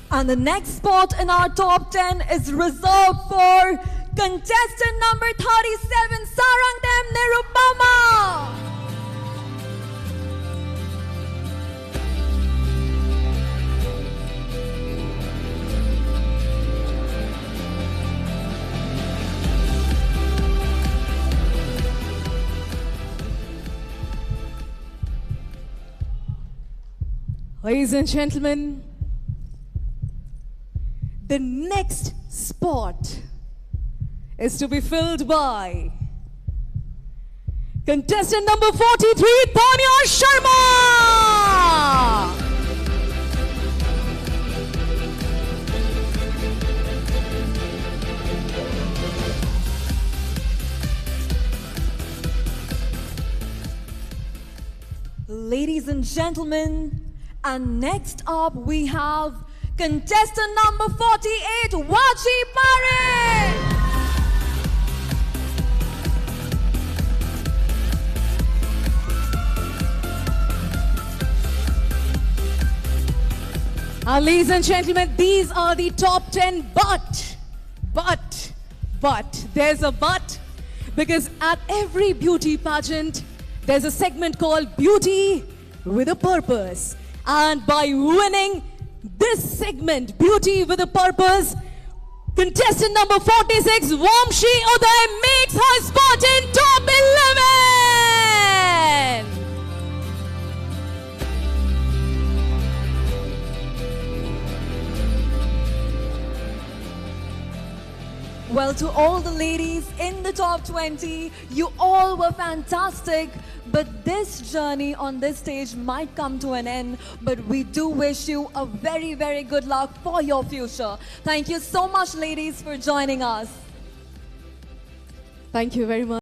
And the next spot in our top 10 is reserved for contestant number 37, Sarangdem Nirupama. Ladies and gentlemen, the next spot is to be filled by contestant number 43, Tanya Sharma. Ladies and gentlemen, and next up we have contestant number 48, Wachi Parekh. Ladies and gentlemen, these are the top 10, but, there's a but, because at every beauty pageant, there's a segment called Beauty with a Purpose. And by winning this segment, Beauty with a Purpose, contestant number 46, Vamshi Uday, makes her spot in top 11! Well, to all the ladies in the top 20, you all were fantastic. But this journey on this stage might come to an end. But we do wish you a very, very good luck for your future. Thank you so much, ladies, for joining us. Thank you very much.